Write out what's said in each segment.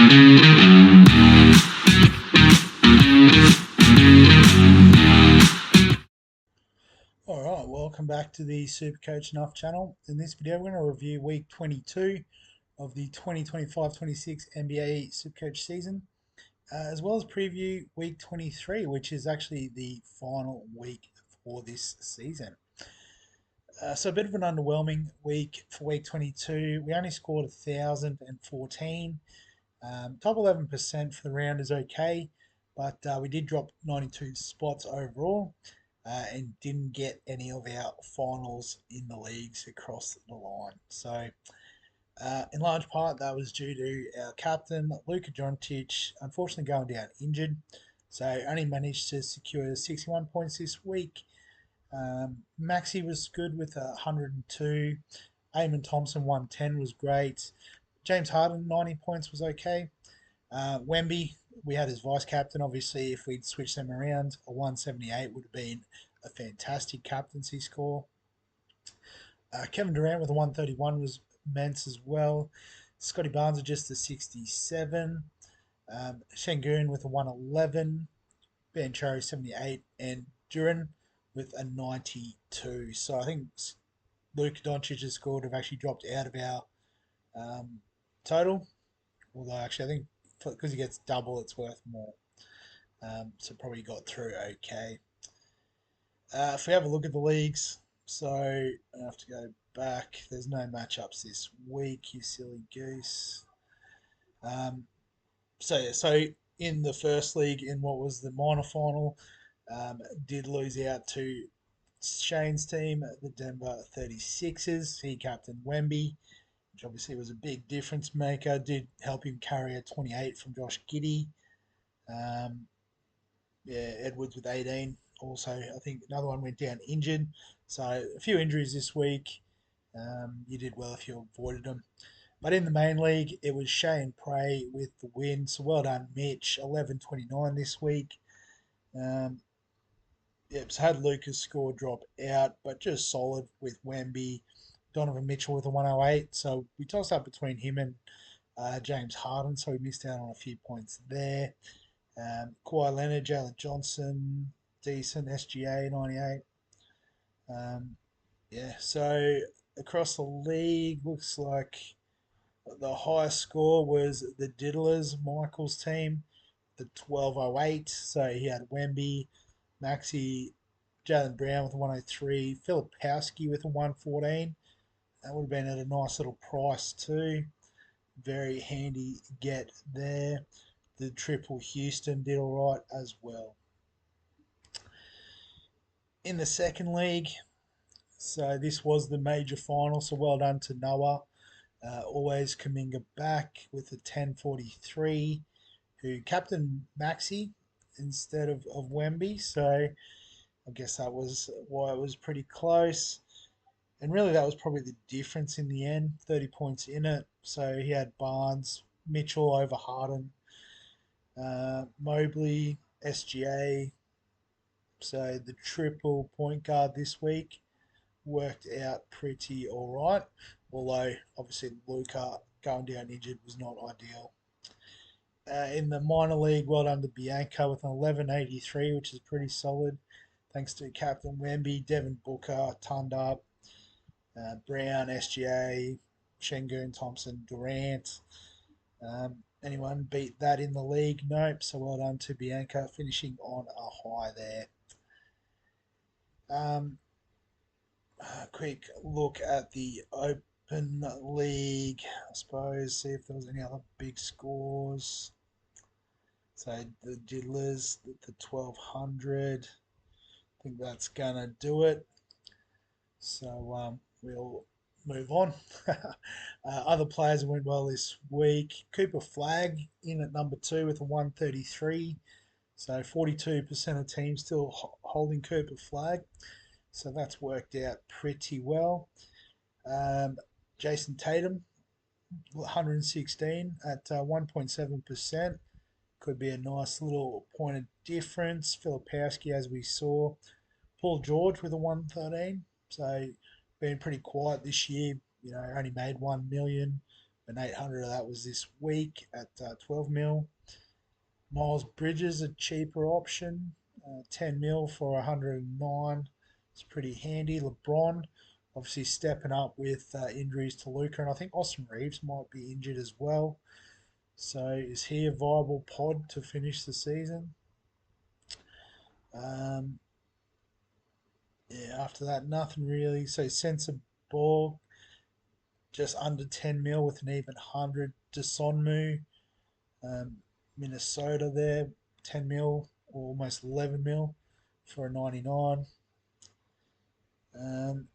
Alright, welcome back to the Supercoach Enough channel. In this video, we're going to review week 22 of the 2025-26 NBA Supercoach season, as well as preview week 23, which is actually the final week for this season. So a bit of an underwhelming week for week 22. We only scored 1,014. Top 11% for the round is okay, but we did drop 92 spots overall and didn't get any of our finals in the leagues across the line. So, in large part, that was due to our captain, Luka Doncic, unfortunately going down injured. So, only managed to secure 61 points this week. Maxi was good with 102. Eamon Thompson 110 was great. James Harden 90 points was okay. Wemby, we had as vice captain. Obviously, if we'd switched them around, a 178 would have been a fantastic captaincy score. Kevin Durant with a 131 was immense as well. Scotty Barnes with just a 67. Şengün with a 111. Ben Chari 78. And Duran with a 92. So I think Luka Doncic's score would have actually dropped out of our total. Although actually I think because he gets double, it's worth more. So probably got through okay. If we have a look at the leagues, so I have to go back. There's no matchups this week, you silly goose. So in the first league, in what was the minor final, did lose out to Shane's team, the Denver 36ers. He captained Wemby, which obviously was a big difference maker. Did help him carry a 28 from Josh Giddey. Edwards with 18. Also, I think another one went down injured. So a few injuries this week. You did well if you avoided them. But in the main league, it was Shay and Prey with the win. So well done, Mitch. 11-29 this week. So had Lucas' score drop out, but just solid with Wemby. Donovan Mitchell with a 108. So we tossed up between him and James Harden. So we missed out on a few points there. Kawhi Leonard, Jalen Johnson, decent. SGA 98. So across the league, looks like the highest score was the Diddlers, Michael's team, the 1208. So he had Wemby, Maxi, Jalen Brown with a 103, Filipowski with a 114. That would have been at a nice little price too. Very handy get there. The triple Houston did all right as well. In the second league, so this was the major final, so well done to Noah. Always Kuminga back with a 1043, who captained Maxi instead of Wemby, so I guess that was why it was pretty close. And really, that was probably the difference in the end. 30 points in it. So he had Barnes, Mitchell over Harden, Mobley, SGA. So the triple point guard this week worked out pretty all right. Although, obviously, Luka going down injured was not ideal. In the minor league, well done to Bianca with an 1183, which is pretty solid. Thanks to Captain Wemby, Devin Booker, Tundup, Brown, SGA, Şengün, Thompson, Durant. Anyone beat that in the league? Nope. So well done to Bianca, finishing on a high there. Quick look at the Open League, I suppose, see if there was any other big scores. So the Diddlers, the 1200. I think that's going to do it. So we'll move on. Other players who went well this week. Cooper Flag in at number 2 with a 133. So 42% of teams still holding Cooper Flag. So that's worked out pretty well. Jason Tatum, 116 at 1.7%. Could be a nice little point of difference. Filipowski, as we saw. Paul George with a 113. So been pretty quiet this year. Only made 1 million. and 800 of that was this week at 12 mil. Miles Bridges, a cheaper option, 10 mil for 109. It's pretty handy. LeBron, obviously stepping up with injuries to Luca, and I think Austin Reeves might be injured as well. So is he a viable pod to finish the season? Um, yeah, after that, nothing really. So sensible, just under 10 mil with an even 100. Desonmu, um, Minnesota there, 10 mil or almost 11 mil for a 99. Um,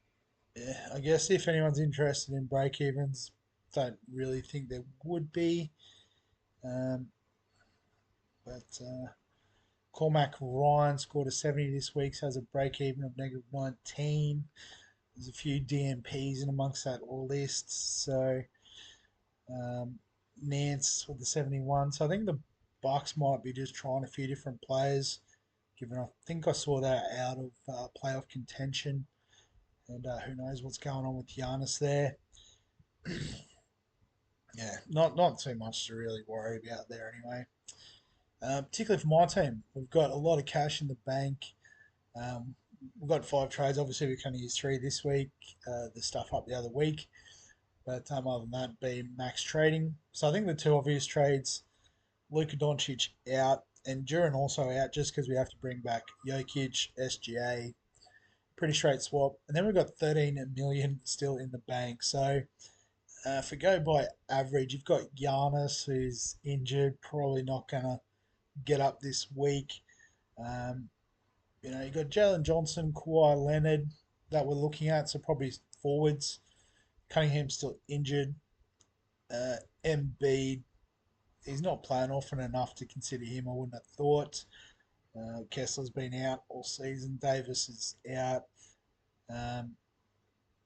yeah, I guess if anyone's interested in break evens, don't really think there would be. Um, but Cormac Ryan scored a 70 this week, so has a break even of negative 19. There's a few DMPs in amongst that list. So um, Nance with the 71. So I think the Bucks might be just trying a few different players. Given I think I saw that out of playoff contention, and who knows what's going on with Giannis there. Yeah, not too much to really worry about there anyway. Particularly for my team, we've got a lot of cash in the bank. Um, we've got 5 trades. Obviously, we can only use 3 this week. The stuff up the other week. But other than that, be max trading. So I think the two obvious trades, Luka Doncic out and Duran also out just because we have to bring back Jokic, SGA. Pretty straight swap. And then we've got 13 million still in the bank. So if we go by average, you've got Giannis who's injured, probably not going to get up this week. Um, you've got Jalen Johnson, Kawhi Leonard that we're looking at, so probably forwards. Cunningham's still injured. Embiid, he's not playing often enough to consider him, I wouldn't have thought. Kessler's been out all season. Davis is out. Um,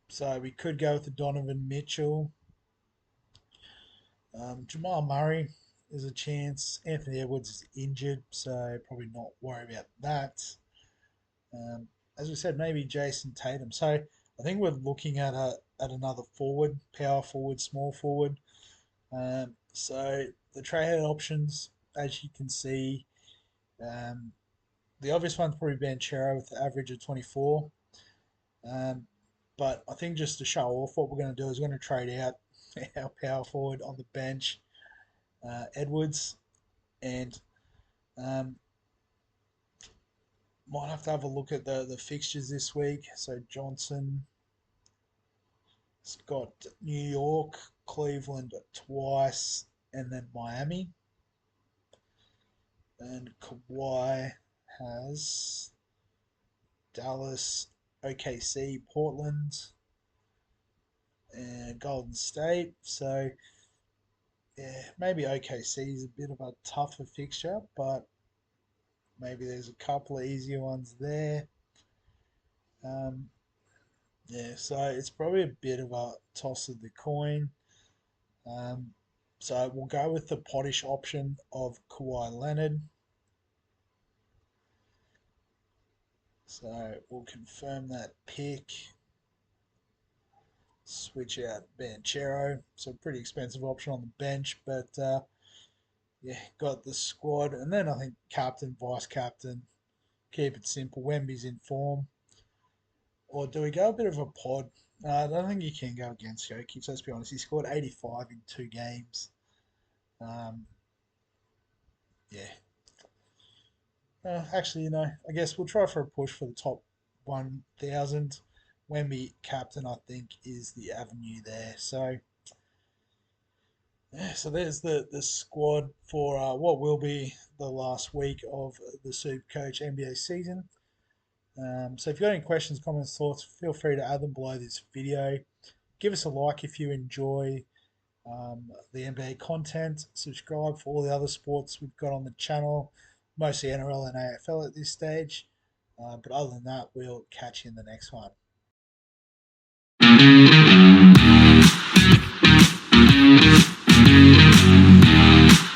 so we could go with the Donovan Mitchell. Jamal Murray is a chance. Anthony Edwards is injured, so probably not worry about that. As we said, maybe Jason Tatum. So I think we're looking at another forward, power forward, small forward. So the trade options, as you can see, um, the obvious one's probably Banchero with the average of 24. Um, but I think just to show off, what we're going to do is we're going to trade out our power forward on the bench, Edwards, and um, might have to have a look at the fixtures this week. So Johnson has got New York, Cleveland twice, and then Miami. And Kawhi has Dallas, OKC, Portland, and Golden State. So yeah, maybe OKC is a bit of a tougher fixture, but maybe there's a couple of easier ones there. Um, yeah, so it's probably a bit of a toss of the coin. Um, so we'll go with the pottish option of Kawhi Leonard. So we'll confirm that pick. Switch out Banchero. So pretty expensive option on the bench, but yeah, got the squad. And then I think captain, vice captain, keep it simple. Wemby's in form. Or do we go a bit of a pod? I don't think you can go against Jokic. Let's be honest. He scored 85 in 2 games. Um, yeah. Actually, I guess we'll try for a push for the top 1,000. Wemby captain, I think, is the avenue there. So, yeah, so there's the squad for what will be the last week of the Supercoach NBA season. So if you've got any questions, comments, thoughts, feel free to add them below this video. Give us a like if you enjoy the NBA content. Subscribe for all the other sports we've got on the channel, mostly NRL and AFL at this stage. But other than that, we'll catch you in the next one.